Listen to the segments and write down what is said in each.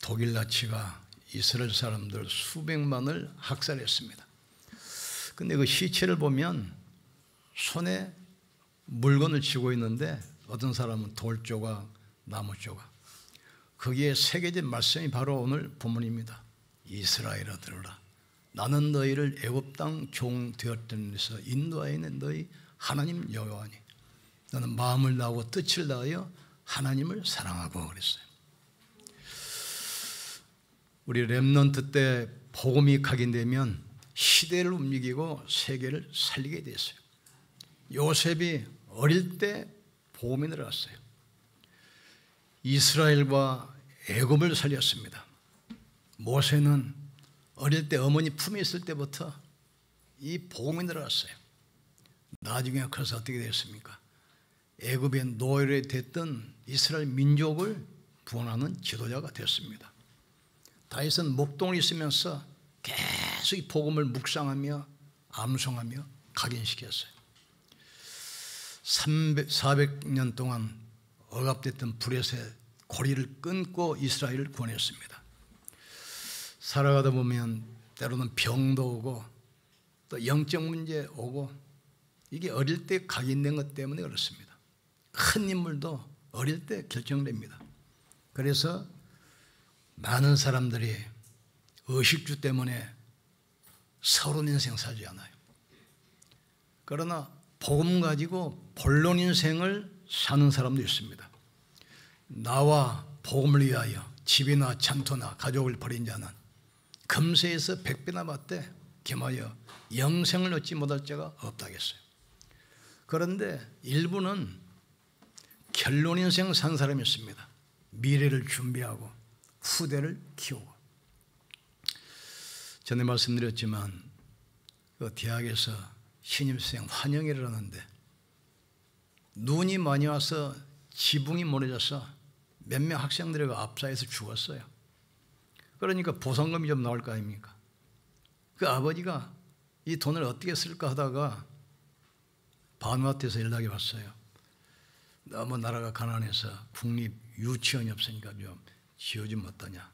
독일 나치가 이스라엘 사람들 수백만을 학살했습니다. 근데 그 시체를 보면 손에 물건을 쥐고 있는데 어떤 사람은 돌 조각, 나무 조각. 거기에 새겨진 말씀이 바로 오늘 본문입니다. 이스라엘아 들으라. 나는 너희를 애굽 땅 종 되었던 데서 인도하여 있는 너희 하나님 여호와니. 너는 마음을 다하고 뜻을 다하여 하나님을 사랑하고 그랬어요. 우리 렘넌트 때 복음이 각인되면 시대를 움직이고 세계를 살리게 됐어요. 요셉이 어릴 때 복음이 들어갔어요. 이스라엘과 애굽을 살렸습니다. 모세는 어릴 때 어머니 품에 있을 때부터 이 복음이 들어갔어요. 나중에 그래서 어떻게 됐습니까? 애굽의 노예로 됐던 이스라엘 민족을 구원하는 지도자가 됐습니다. 다윗은 목동을 있으면서 계속 이 복음을 묵상하며 암송하며 각인시켰어요. 400년 동안 억압됐던 브렛의 고리를 끊고 이스라엘을 구원했습니다. 살아가다 보면 때로는 병도 오고 또 영적 문제 오고 이게 어릴 때 각인된 것 때문에 그렇습니다. 큰 인물도 어릴 때 결정됩니다. 그래서 많은 사람들이 의식주 때문에 서론 인생 살지 않아요. 그러나 복음 가지고 본론 인생을 사는 사람도 있습니다. 나와 복음을 위하여 집이나 장터나 가족을 버린 자는 금세에서 100배나 받되 겸하여 영생을 얻지 못할 자가 없다겠어요. 그런데 일부는 결론 인생 산 사람이 있습니다. 미래를 준비하고 후대를 키우고. 전에 말씀드렸지만 그 대학에서 신입생 환영회를 하는데 눈이 많이 와서 지붕이 무너져서 몇 명 학생들이 압사해서 죽었어요. 그러니까 보상금이 좀 나올 거 아닙니까? 그 아버지가 이 돈을 어떻게 쓸까 하다가 바누아투에서 연락이 왔어요. 너무 나라가 가난해서 국립 유치원이 없으니까 좀 지어주면 어떠냐.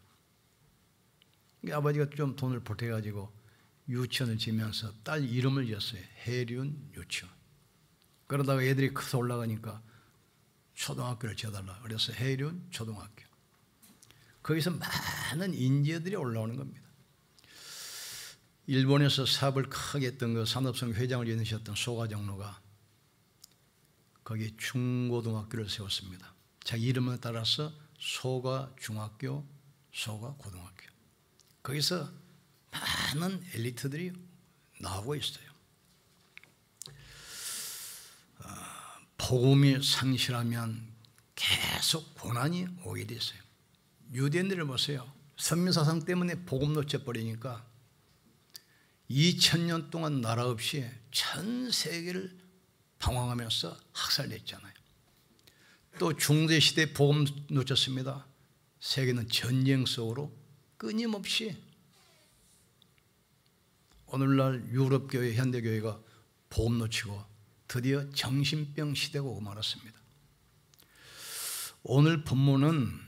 아버지가 좀 돈을 보태가지고 유치원을 지으면서 딸 이름을 지었어요. 해륜 유치원. 그러다가 애들이 커서 올라가니까 초등학교를 지어달라. 그래서 해륜 초등학교. 거기서 많은 인재들이 올라오는 겁니다. 일본에서 사업을 크게 했던 그 산업성 회장을 지내셨던 소가 장로가 거기 중고등학교를 세웠습니다. 자기 이름에 따라서 소가 중학교, 소가 고등학교. 거기서 많은 엘리트들이 나오고 있어요. 복음이 상실하면 계속 고난이 오게 됐어요. 유대인들을 보세요. 선민사상 때문에 복음 놓쳐버리니까 2000년 동안 나라 없이 전 세계를 방황하면서 학살냈잖아요. 또 중세시대 복음 놓쳤습니다. 세계는 전쟁 속으로 끊임없이 오늘날 유럽교회, 현대교회가 복음 놓치고 드디어 정신병 시대가 오고 말았습니다. 오늘 본문은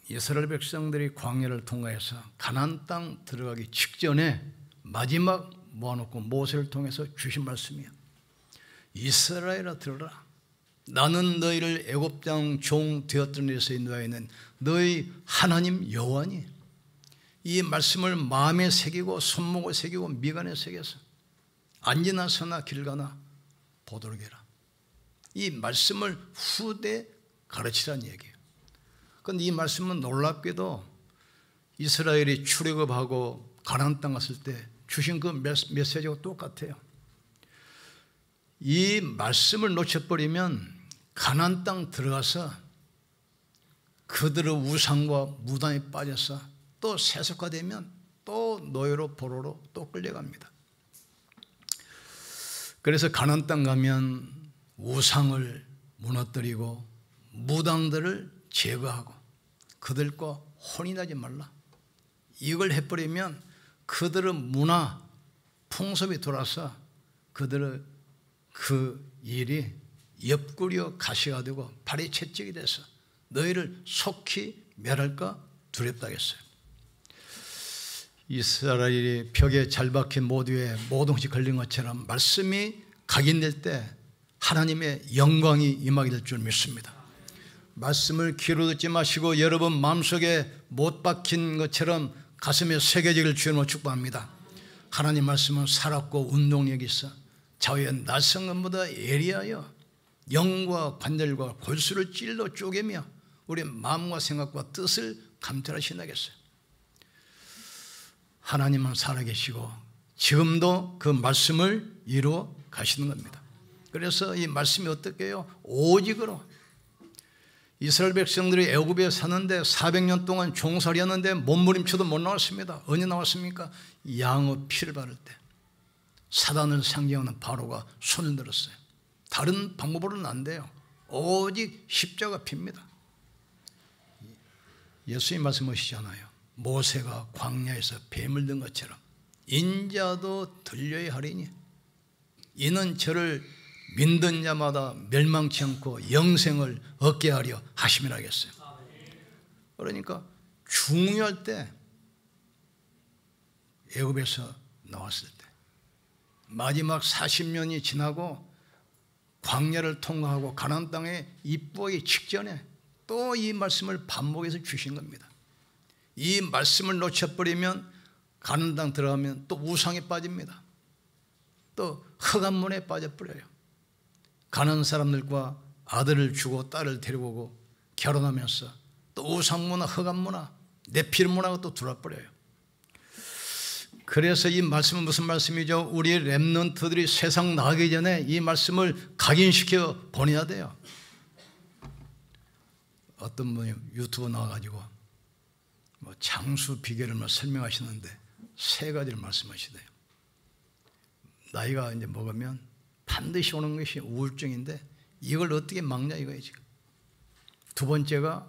이스라엘 백성들이 광야를 통과해서 가나안 땅 들어가기 직전에 마지막 모아놓고 모세를 통해서 주신 말씀이야. 이스라엘아 들으라. 나는 너희를 애굽 땅 종 되었던 데서 인도하여 있는 너희 하나님 여호와니. 이 말씀을 마음에 새기고 손목에 새기고 미간에 새겨서 안지나 서나 길 가나 보도록 해라. 이 말씀을 후대 가르치라는 얘기예요. 그런데 이 말씀은 놀랍게도 이스라엘이 출애굽하고 가나안 땅 갔을 때 주신 그 메시지와 똑같아요. 이 말씀을 놓쳐버리면 가나안 땅 들어가서 그들의 우상과 무당에 빠져서 또 세속화되면 또 노예로 포로로 또 끌려갑니다. 그래서 가나안 땅 가면 우상을 무너뜨리고 무당들을 제거하고 그들과 혼이 나지 말라. 이걸 해버리면 그들의 문화, 풍습이 돌아서 그들의 그 일이 옆구리와 가시가 되고 발이 채찍이 돼서 너희를 속히 멸할까 두렵다겠어요. 이스라엘이 벽에 잘 박힌 모두에 모든 것이 걸린 것처럼 말씀이 각인될 때 하나님의 영광이 임하게 될 줄 믿습니다. 말씀을 귀로 듣지 마시고 여러분 마음속에 못 박힌 것처럼 가슴에 새겨지기를 주님으로 축복합니다. 하나님 말씀은 살았고 운동력이 있어 좌우의 낯선 것보다 예리하여 영과 관절과 골수를 찔러 쪼개며 우리의 마음과 생각과 뜻을 감찰하신다겠어요. 하나님은 살아계시고 지금도 그 말씀을 이루어 가시는 겁니다. 그래서 이 말씀이 어떻게 해요? 오직으로 이스라엘 백성들이 애굽에 사는데 400년 동안 종살이였는데 몸부림쳐도 못 나왔습니다. 언제 나왔습니까? 양의 피를 바를 때 사단을 상징하는 바로가 손을 들었어요. 다른 방법으로는 안 돼요. 오직 십자가 피입니다. 예수님 말씀하시잖아요. 모세가 광야에서 뱀을 든 것처럼 인자도 들려야 하리니 이는 저를 믿는 자마다 멸망치 않고 영생을 얻게 하려 하심이라 하겠어요. 그러니까 중요할 때 애굽에서 나왔을 때 마지막 40년이 지나고 광야를 통과하고 가나안 땅에 입국하기 직전에 또 이 말씀을 반복해서 주신 겁니다. 이 말씀을 놓쳐버리면 가나안 땅 들어가면 또 우상에 빠집니다. 또 흑암문에 빠져버려요. 가나안 사람들과 아들을 주고 딸을 데려오고 결혼하면서 또 우상문화, 흑암문화, 네필문화가 또 들어와버려요. 그래서 이 말씀은 무슨 말씀이죠? 우리 렘넌트들이 세상 나가기 전에 이 말씀을 각인시켜 보내야 돼요. 어떤 분이 유튜브 나와가지고 뭐 장수 비결을 설명하시는데 3가지를 말씀하시대요. 나이가 이제 먹으면 반드시 오는 것이 우울증인데 이걸 어떻게 막냐 이거예요 지금. 2번째가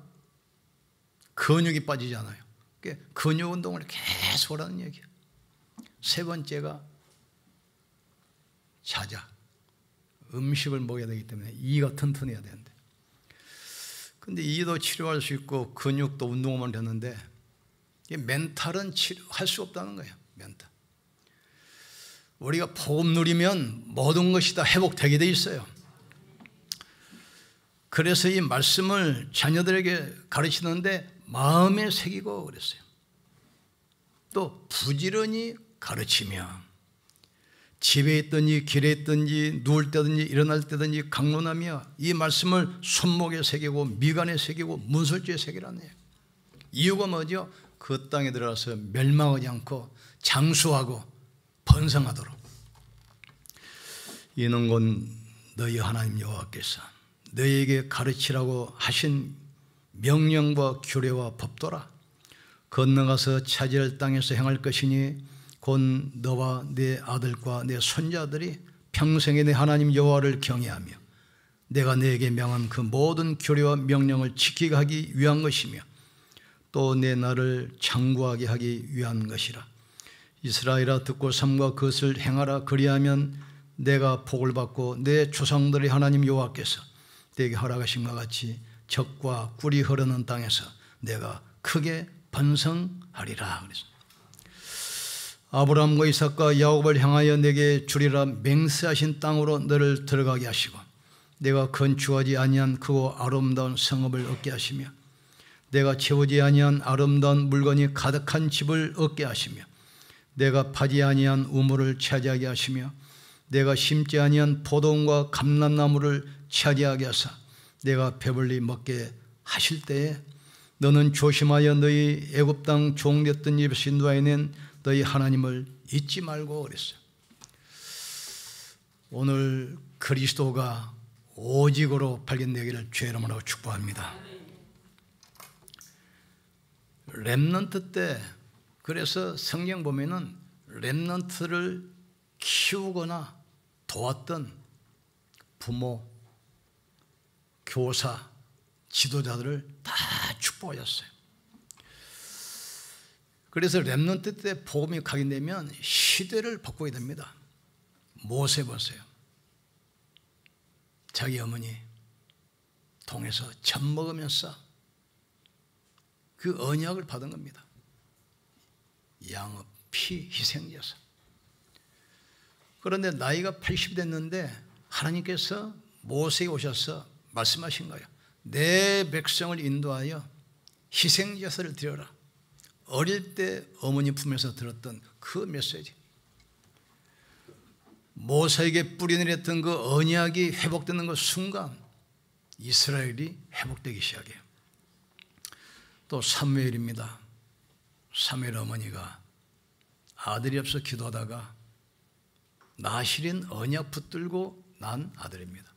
근육이 빠지잖아요. 그러니까 근육 운동을 계속 하라는 얘기예요. 3번째가 자자. 음식을 먹어야 되기 때문에 이가 튼튼해야 되는데. 근데 이도 치료할 수 있고 근육도 운동하면 되는데 멘탈은 치료할 수 없다는 거예요. 멘탈. 우리가 복음 누리면 모든 것이 다 회복되게 돼 있어요. 그래서 이 말씀을 자녀들에게 가르치는데 마음에 새기고 그랬어요. 또 부지런히 가르치며 집에 있든지 길에 있든지 누울 때든지 일어날 때든지 강론하며 이 말씀을 손목에 새기고 미간에 새기고 문설주에 새기라네요. 이유가 뭐죠? 그 땅에 들어가서 멸망하지 않고 장수하고 번성하도록. 이는 곧 너희 하나님 여호와께서 너희에게 가르치라고 하신 명령과 규례와 법도라. 건너가서 차지할 땅에서 행할 것이니 곧 너와 네 아들과 네 손자들이 평생에 내 하나님 여호와를 경외하며 내가 너에게 명한 그 모든 규례와 명령을 지키게 하기 위한 것이며 또 내 나를 창구하게 하기 위한 것이라. 이스라엘아 듣고 삼가 그것을 행하라. 그리하면 내가 복을 받고 내 조상들의 하나님 여호와께서 내게 허락하신 것 같이 젖과 꿀이 흐르는 땅에서 내가 크게 번성하리라. 그래서 아브라함과 이삭과 야곱을 향하여 내게 주리라 맹세하신 땅으로 너를 들어가게 하시고 내가 건축하지 아니한 크고 아름다운 성읍을 얻게 하시며 내가 채우지 아니한 아름다운 물건이 가득한 집을 얻게 하시며 내가 파지 아니한 우물을 차지하게 하시며 내가 심지 아니한 포도원과 감람나무를 차지하게 하사 내가 배불리 먹게 하실 때에 너는 조심하여 너희 애굽 땅 종되었던 집에서 인도하여낸 너희 하나님을 잊지 말고 그랬어요. 오늘 그리스도가 오직으로 발견되기를 주의 이름으로 축복합니다. 렘넌트 때 그래서 성경 보면은 렘넌트를 키우거나 도왔던 부모, 교사, 지도자들을 다 축복하셨어요. 그래서 렘넌트 때 복음이 각인되면 시대를 바꾸게 됩니다. 모세 보세요. 자기 어머니 통해서 젖 먹으면서 그 언약을 받은 겁니다. 양의 피 희생제사. 그런데 나이가 80이 됐는데 하나님께서 모세에게 오셔서 말씀하신 거예요. 내 백성을 인도하여 희생제사를 드려라. 어릴 때 어머니 품에서 들었던 그 메시지. 모세에게 뿌리내렸던 그 언약이 회복되는 그 순간 이스라엘이 회복되기 시작해요. 또 사무엘입니다. 사무엘 어머니가 아들이 없어 기도하다가 나실인 언약 붙들고 난 아들입니다.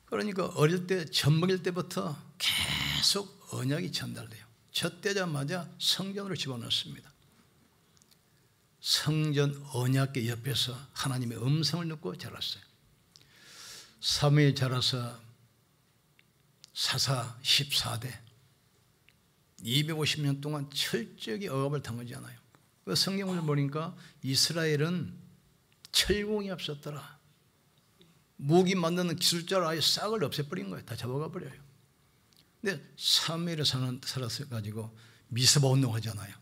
그러니까 어릴 때 젖먹일 때부터 계속 언약이 전달돼요. 젖되자마자 성전으로 집어넣습니다. 성전 언약궤 옆에서 하나님의 음성을 듣고 자랐어요. 사무엘이 자라서 사사 14대 250년 동안 철저하게 억압을 당하지 않아요. 그 성경을 보니까 이스라엘은 철공이 없었더라. 무기 만드는 기술자를 아예 싹을 없애버린 거예요. 다 잡아가 버려요. 근데 사무엘에 살아서 미스바 운동하잖아요.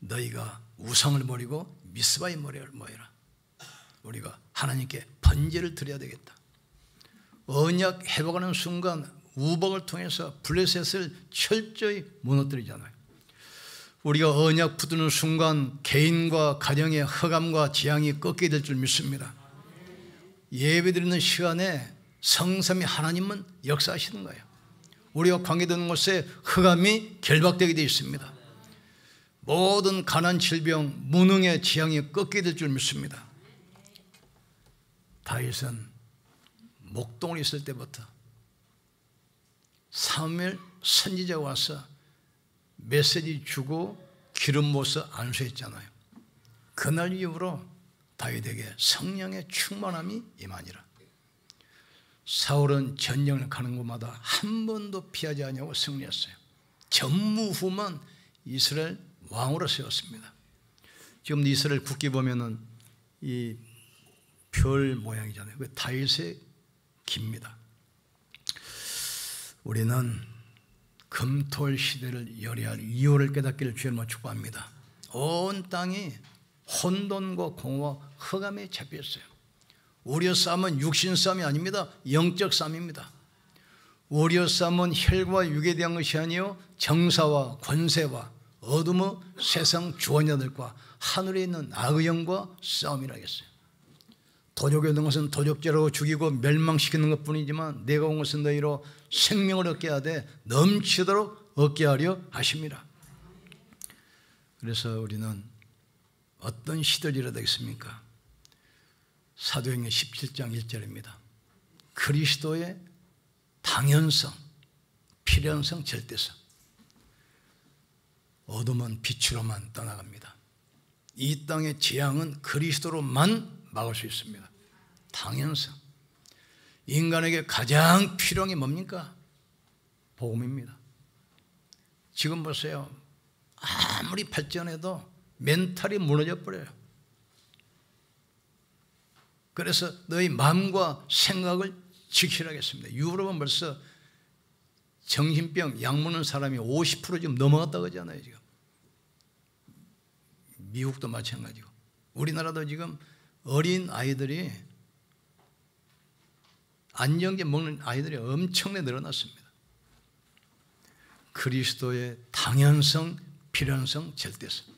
너희가 우상을 버리고 미스바의 모래를 모여라. 우리가 하나님께 번제를 드려야 되겠다. 언약 회복하는 순간 우박을 통해서 블레셋을 철저히 무너뜨리잖아요. 우리가 언약 붙드는 순간 개인과 가정의 허감과 지향이 꺾이게 될 줄 믿습니다. 예배드리는 시간에 성삼위 하나님은 역사하시는 거예요. 우리가 관계되는 곳에 흑암이 결박되게 되어 있습니다. 모든 가난, 질병, 무능의 지향이 꺾이게 될 줄 믿습니다. 다윗은 목동을 있을 때부터 사무엘 선지자가 와서 메시지 주고 기름 부어서 안수했잖아요. 그날 이후로 다윗에게 성령의 충만함이 임하니라. 사울은 전쟁을 가는 곳마다 한 번도 피하지 않냐고 승리했어요. 전무후무한 이스라엘 왕으로 세웠습니다. 지금 이스라엘 국기 보면은 이 별 모양이잖아요. 그 다윗의 기입니다. 우리는 금토일 시대를 열의할 이유를 깨닫기를 주님으로 축복합니다. 온 땅이 혼돈과 공허와 흑암에 잡혔어요. 우리의 싸움은 육신 싸움이 아닙니다. 영적 싸움입니다. 우리의 싸움은 혈과 육에 대한 것이 아니요 정사와 권세와 어둠의 세상 주원자들과 하늘에 있는 악의 영과 싸움이라겠어요. 도적에 있는 것은 도적질하고 죽이고 멸망시키는 것뿐이지만 내가 온 것은 너희로 생명을 얻게 하되 넘치도록 얻게 하려 하심이라. 그래서 우리는 어떤 시대를 이뤄야 되겠습니까? 사도행전 17장 1절입니다. 그리스도의 당연성, 필연성, 절대성. 어둠은 빛으로만 떠나갑니다. 이 땅의 재앙은 그리스도로만 막을 수 있습니다. 당연성. 인간에게 가장 필요한 게 뭡니까? 복음입니다. 지금 보세요. 아무리 발전해도 멘탈이 무너져 버려요. 그래서 너희 마음과 생각을 지키라겠습니다. 유럽은 벌써 정신병 약 먹는 사람이 50% 지금 넘어갔다고 하잖아요. 지금 미국도 마찬가지고 우리나라도 지금 어린 아이들이 안정제 먹는 아이들이 엄청나게 늘어났습니다. 그리스도의 당연성, 필연성, 절대성.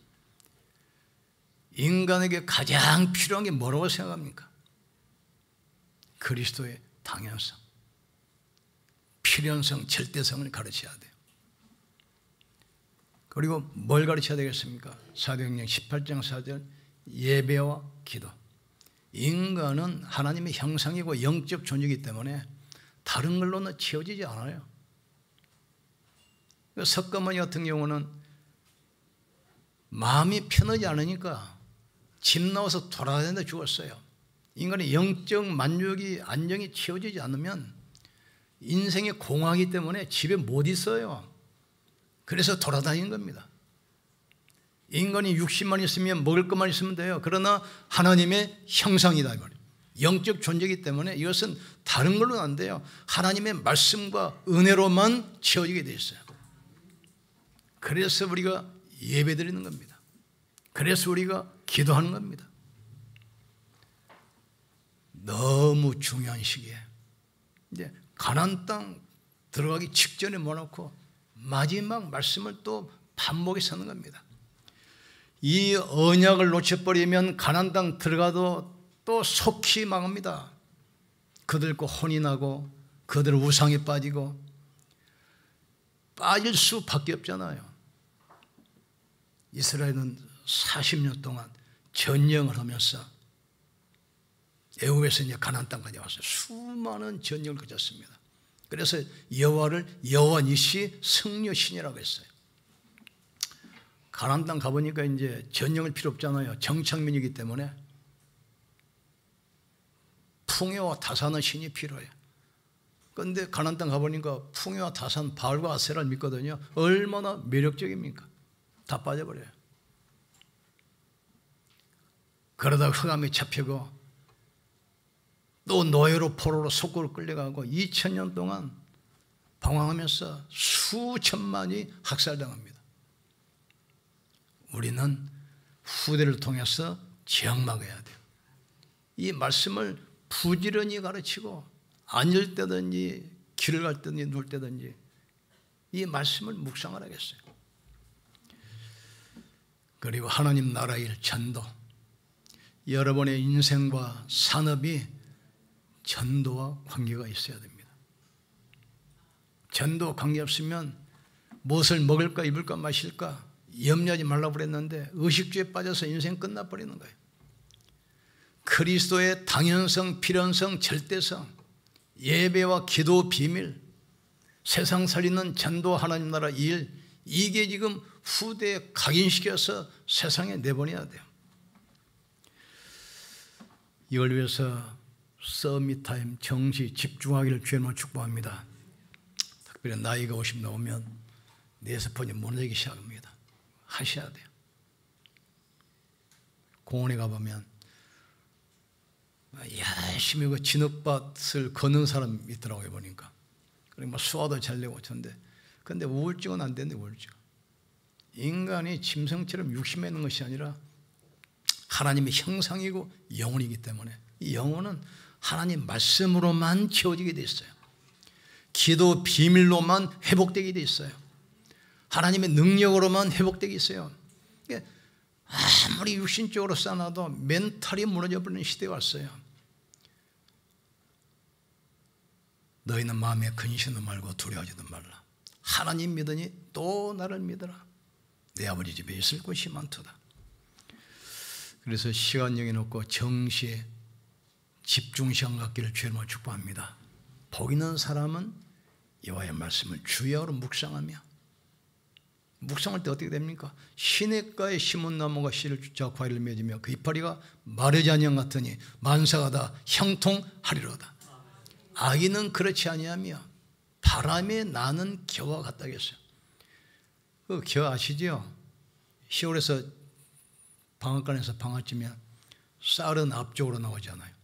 인간에게 가장 필요한 게 뭐라고 생각합니까? 그리스도의 당연성, 필연성, 절대성을 가르쳐야 돼요. 그리고 뭘 가르쳐야 되겠습니까? 사도행전 18장 4절 예배와 기도. 인간은 하나님의 형상이고 영적 존재이기 때문에 다른 걸로는 채워지지 않아요. 석가모니 같은 경우는 마음이 편하지 않으니까 집 나와서 돌아다니다 죽었어요. 인간의 영적 만족이 안정이 채워지지 않으면 인생의 공허하기 때문에 집에 못 있어요. 그래서 돌아다니는 겁니다. 인간이 60만 있으면 먹을 것만 있으면 돼요. 그러나 하나님의 형상이다 이 말이에요. 영적 존재이기 때문에 이것은 다른 걸로는 안 돼요. 하나님의 말씀과 은혜로만 채워지게 돼 있어요. 그래서 우리가 예배드리는 겁니다. 그래서 우리가 기도하는 겁니다. 너무 중요한 시기에 이제 가나안 땅 들어가기 직전에 모아놓고 마지막 말씀을 또 반복해서 하는 겁니다. 이 언약을 놓쳐버리면 가나안 땅 들어가도 또 속히 망합니다. 그들과 혼이 나고 그들 우상에 빠지고 빠질 수밖에 없잖아요. 이스라엘은 40년 동안 전쟁을 하면서 애굽에서 이제 가나안 땅까지 왔어요. 수많은 전쟁을 거쳤습니다. 그래서 여호와를 여호와 니시 승리의 신이라고 했어요. 가나안 땅 가보니까 이제 전쟁을 필요 없잖아요. 정착민이기 때문에 풍요와 다산의 신이 필요해요. 그런데 가나안 땅 가보니까 풍요와 다산 바알과 아세라를 믿거든요. 얼마나 매력적입니까? 다 빠져버려요. 그러다가 흑암에 잡히고 또 노예로 포로로 속국으로 끌려가고 2000년 동안 방황하면서 수천만이 학살당합니다. 우리는 후대를 통해서 지향막아야 돼요. 이 말씀을 부지런히 가르치고 앉을 때든지 길을 갈 때든지 누울 때든지 이 말씀을 묵상을 하겠어요. 그리고 하나님 나라 일 전도, 여러분의 인생과 산업이 전도와 관계가 있어야 됩니다. 전도와 관계 없으면 무엇을 먹을까 입을까 마실까 염려하지 말라고 그랬는데 의식주에 빠져서 인생 끝나버리는 거예요. 그리스도의 당연성, 필연성, 절대성, 예배와 기도 비밀, 세상 살리는 전도 하나님 나라 일, 이게 지금 후대에 각인시켜서 세상에 내보내야 돼요. 이걸 위해서 서밋타임 정시 집중하기를 주님으로 축복합니다. 특별히 나이가 50 넘으면 뇌세포이 무너지기 시작합니다. 하셔야 돼요. 공원에 가보면 열심히 그 진흙밭을 걷는 사람 있더라고요, 보니까. 그리고 뭐 수화도 잘 내고 어쩐데. 근데 우울증은 안 되는데, 우울증. 인간이 짐승처럼 육심에 있는 것이 아니라 하나님의 형상이고 영혼이기 때문에 이 영혼은 하나님 말씀으로만 채워지게 돼 있어요. 기도 비밀로만 회복되게 돼 있어요. 하나님의 능력으로만 회복되게 있어요. 아무리 육신적으로 싸놔도 멘탈이 무너져 버리는 시대가 왔어요. 너희는 마음에 근심도 말고 두려워하지도 말라. 하나님 믿으니 또 나를 믿어라. 내 아버지 집에 있을 곳이 많도다. 그래서 시간 정해놓고 정시에 집중 시간 갖기를 주님으로 축복합니다. 복 있는 사람은 여호와의 말씀을 주야로 묵상하며, 묵상할 때 어떻게 됩니까? 시냇가에 심은 나무가 씨를 쫓아 과일을 맺으며 그 이파리가 마르지 아니한 같으니 만사가 다 형통하리로다. 악인은 그렇지 아니하며 바람에 나는 겨와 같다겠어요. 그 겨 아시죠? 시골에서 방앗간에서 방앗 찌면 쌀은 앞쪽으로 나오잖아요.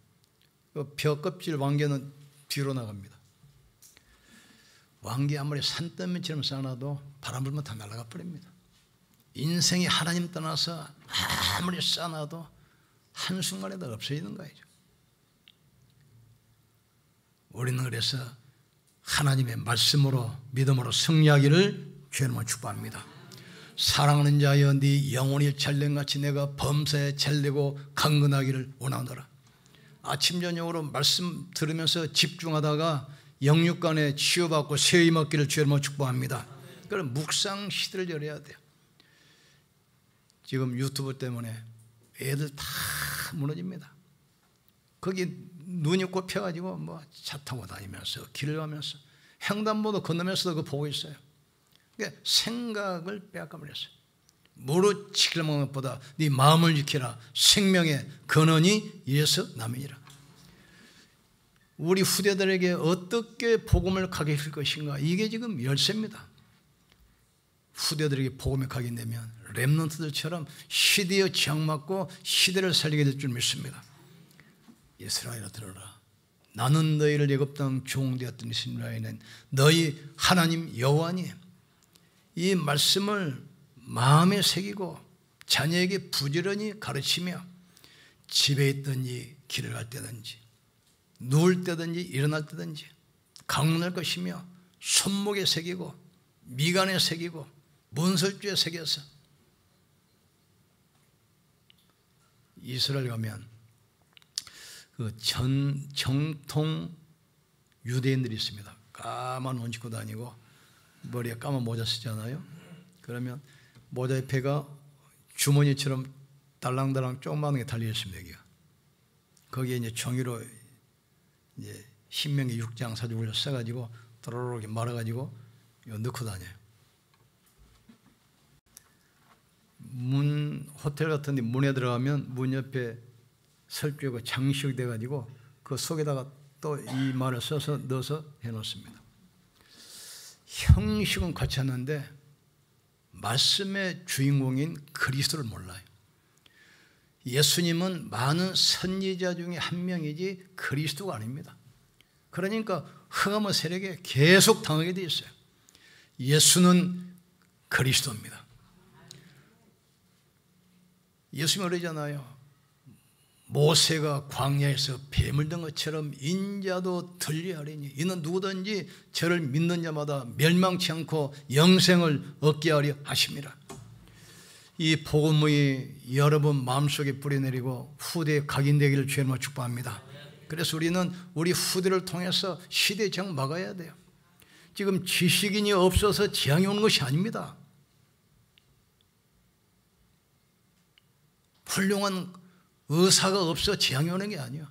그 벼 껍질 왕개는 뒤로 나갑니다. 왕개 아무리 산더미처럼 쌓아놔도 바람 불면 다 날아가 버립니다. 인생이 하나님 떠나서 아무리 쌓아놔도 한순간에 다 없어지는 거죠. 우리는 그래서 하나님의 말씀으로 믿음으로 승리하기를 주님으로 축복합니다. 사랑하는 자여 네 영혼이 잘된같이 내가 범사에 잘되고 강건하기를 원하노라. 아침 저녁으로 말씀 들으면서 집중하다가 영육간에 치유받고 새해 먹기를 주님으로 축복합니다. 그럼 묵상 시대를 열어야 돼요. 지금 유튜브 때문에 애들 다 무너집니다. 거기 눈이 꼽혀가지고 뭐 차 타고 다니면서 길을 가면서 횡단보도 건너면서도 그거 보고 있어요. 그러니까 생각을 빼앗가 버렸어요. 무릇 지킬 먹는 것보다 네 마음을 지키라. 생명의 근원이 예수 남이니라. 우리 후대들에게 어떻게 복음을 가게 할 것인가, 이게 지금 열쇠입니다. 후대들에게 복음을 가게 되면 렘넌트들처럼 시대에 지향맞고 시대를 살리게 될 줄 믿습니다. 이스라엘아 들어라. 나는 너희를 애굽 땅 종되었던 이스라엘은 너희 하나님 여호와니 이 말씀을 마음에 새기고 자녀에게 부지런히 가르치며 집에 있든지 길을 갈 때든지 누울 때든지 일어날 때든지 강론할 것이며 손목에 새기고 미간에 새기고 문설주에 새겨서 이스라엘 가면 그 정통 유대인들이 있습니다. 까만 옷 입고 다니고 머리에 까만 모자 쓰잖아요. 그러면 모자 옆에가 주머니처럼 달랑달랑 조그마한 게 달려 있습니다. 여기가. 거기에 이제 종이로 이제 신명기 6장 사주를 써가지고 도로록 말아가지고 넣고 다녀요. 호텔 같은 데 문에 들어가면 문 옆에 설주가 장식이 돼가지고 그 속에다가 또 이 말을 써서 넣어서 해놓습니다. 형식은 같이 하는데 말씀의 주인공인 그리스도를 몰라요. 예수님은 많은 선지자 중에 한 명이지 그리스도가 아닙니다. 그러니까 흑암의 세력에 계속 당하게 되어 있어요. 예수는 그리스도입니다. 예수님이 그러잖아요. 모세가 광야에서 뱀을 든 것처럼 인자도 들리하리니 이는 누구든지 저를 믿는 자마다 멸망치 않고 영생을 얻게 하려 하심이라. 이 복음이 여러분 마음속에 뿌려내리고 후대에 각인되기를 주님으로 축복합니다. 그래서 우리는 우리 후대를 통해서 시대의 정 막아야 돼요. 지금 지식인이 없어서 재앙이 오는 것이 아닙니다. 훌륭한 의사가 없어 재앙이 오는 게 아니야.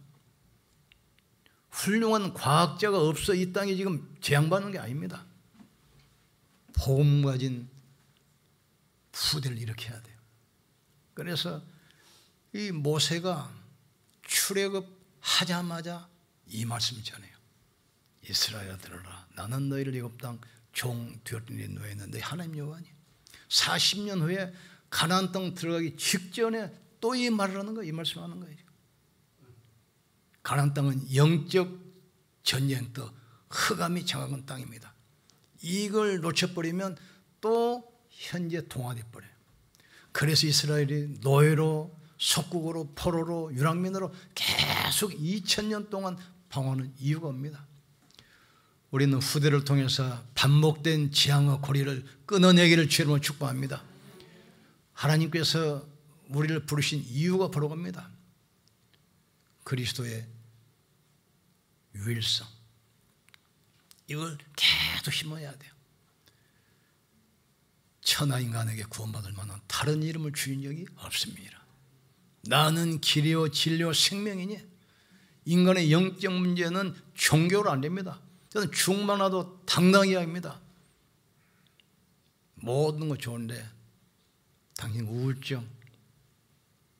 훌륭한 과학자가 없어 이 땅에 지금 재앙받는 게 아닙니다. 복음 가진 후대를 일으켜야 돼요. 그래서 이 모세가 출애굽하자마자 이 말씀을 전해요. 이스라엘아 들어라. 나는 너희를 애굽 땅 종 되었으니 너희는 너희 하나님 여호와니. 40년 후에 가나안 땅 들어가기 직전에 또 이 말을 하는 거예요. 이 말씀을 하는 거예요. 가나안 땅은 영적 전쟁터 흑암이 장악한 땅입니다. 이걸 놓쳐버리면 또 현재 동화돼 버려요. 그래서 이스라엘이 노예로 속국으로 포로로 유랑민으로 계속 2000년 동안 방황하는 이유가 옵니다. 우리는 후대를 통해서 반복된 재앙의 고리를 끊어내기를 주님으로 축복합니다. 하나님께서 우리를 부르신 이유가 바로 겁니다. 그리스도의 유일성. 이걸 계속 심어야 돼요. 천하 인간에게 구원받을 만한 다른 이름을 주인 적이 없습니다. 나는 길이요 진리요 생명이니. 인간의 영적 문제는 종교로 안 됩니다. 저는 죽만 와도 당당히 합니다. 모든 거 좋은데 당신 우울증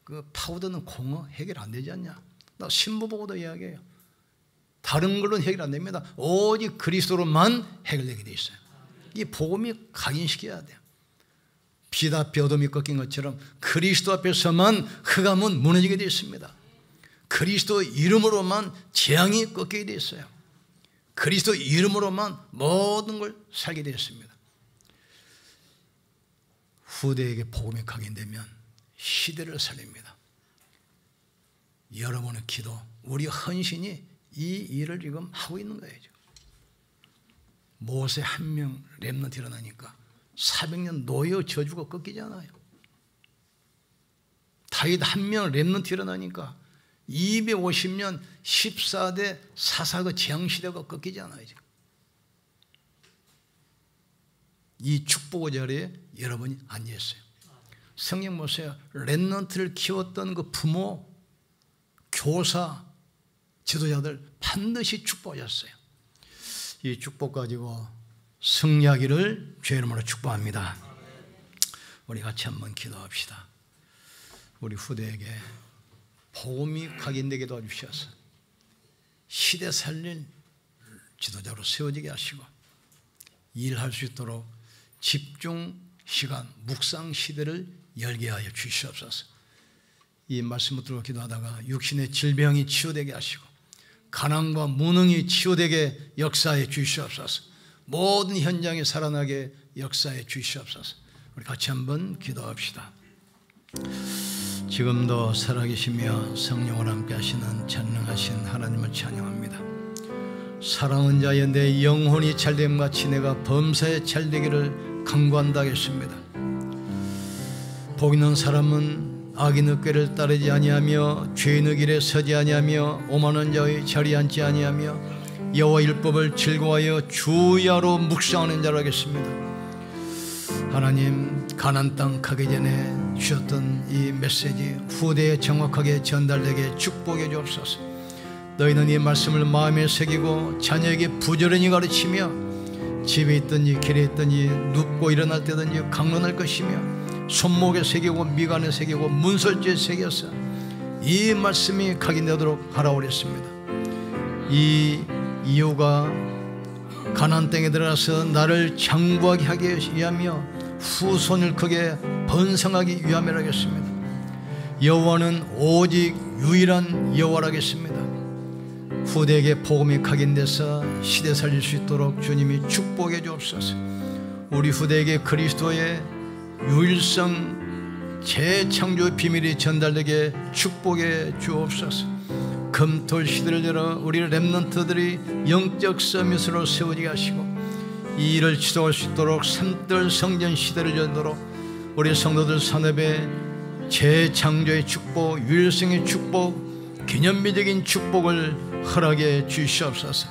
그 파고드는 공허 해결 안 되지 않냐? 나 신부 보고도 이야기해요. 다른 걸로는 해결 안 됩니다. 오직 그리스도로만 해결되게 돼 있어요. 이 복음이 각인시켜야 돼요. 빛 앞에 어둠이 꺾인 것처럼 그리스도 앞에서만 흑암은 무너지게 되어 있습니다. 그리스도 이름으로만 재앙이 꺾이게 되어 있어요. 그리스도 이름으로만 모든 걸 살게 되어 있습니다. 후대에게 복음이 각인되면 시대를 살립니다. 여러분의 기도, 우리 헌신이 이 일을 지금 하고 있는 거예요. 지금. 모세 한 명 렘넌트 일어나니까 400년 노예 저주가 꺾이잖아요. 다윗 한 명 렘넌트 일어나니까 250년 14대 사사의 재앙시대가 꺾이잖아요. 지금. 이 축복의 자리에 여러분이 앉아있어요. 성경 보세요. 렘넌트를 키웠던 그 부모, 교사, 지도자들 반드시 축복하셨어요. 이 축복 가지고 승리하기를 주의 이름으로 축복합니다. 우리 같이 한번 기도합시다. 우리 후대에게 복음이 각인되게 도와주셔서 시대 살릴 지도자로 세워지게 하시고 일할 수 있도록 집중 시간, 묵상 시대를 열게 하여 주시옵소서. 이 말씀을 들고 기도하다가 육신의 질병이 치유되게 하시고 가난과 무능이 치유되게 역사해 주시옵소서. 모든 현장이 살아나게 역사해 주시옵소서. 우리 같이 한번 기도합시다. 지금도 살아계시며 성령을 함께 하시는 전능하신 하나님을 찬양합니다. 사랑하는 자여, 내 영혼이 잘됨같이 내가 범사에 잘되기를 간구한다 하겠습니다. 복 있는 사람은 악인의 꾀를 따르지 아니하며 죄인의 길에 서지 아니하며 오만한 자의 자리에 앉지 아니하며 여호와 율법을 즐거워하여 주야로 묵상하는 자라 하겠습니다. 하나님, 가나안 땅 가기 전에 주셨던 이 메시지 후대에 정확하게 전달되게 축복해 주옵소서. 너희는 이 말씀을 마음에 새기고 자녀에게 부지런히 가르치며 집에 있든지 길에 있든지 눕고 일어날 때든지 강론할 것이며 손목에 새기고 미간에 새기고 문설주에 새겨서 이 말씀이 각인되도록 하라고 그랬습니다. 이 이유가 가나안 땅에 들어가서 나를 장구하게 하기 위하며 후손을 크게 번성하기 위함이라겠습니다. 여호와는 오직 유일한 여호와라겠습니다. 후대에게 복음이 각인돼서 시대 살릴 수 있도록 주님이 축복해 주옵소서. 우리 후대에게 그리스도의 유일성 재창조의 비밀이 전달되게 축복해 주옵소서. 금토 시대를 열어 우리 렘넌트들이 영적 서밋으로 세워지게 하시고 이 일을 지도할 수 있도록 삼들 성전 시대를 열도록 우리 성도들 산업에 재창조의 축복, 유일성의 축복, 기념비적인 축복을 허락해 주시옵소서.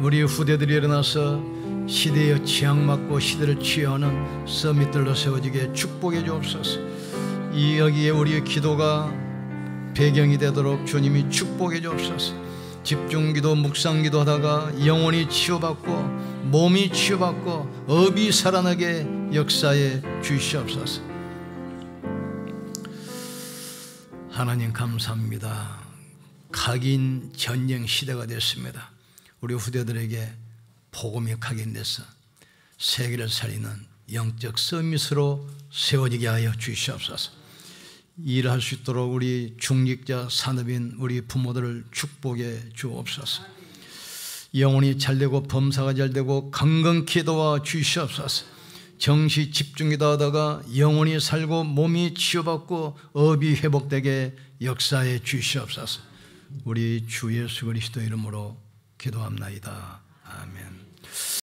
우리 후대들이 일어나서 시대에 지향맞고 시대를 취하는 서밋들로 세워지게 축복해 주옵소서. 이 여기에 우리의 기도가 배경이 되도록 주님이 축복해 주옵소서. 집중기도 묵상기도 하다가 영혼이 치유받고 몸이 치유받고 업이 살아나게 역사해 주시옵소서. 하나님 감사합니다. 각인 전쟁 시대가 됐습니다. 우리 후대들에게 복음이 각인돼서 세계를 살리는 영적 서밋으로 세워지게 하여 주시옵소서. 일할 수 있도록 우리 중직자 산업인 우리 부모들을 축복해 주옵소서. 영혼이 잘되고 범사가 잘되고 강건케 도와 주시옵소서. 정시 집중기도 하다가 영혼이 살고 몸이 치유받고 업이 회복되게 역사해 주시옵소서. 우리 주 예수 그리스도 이름으로 기도합나이다. 아멘.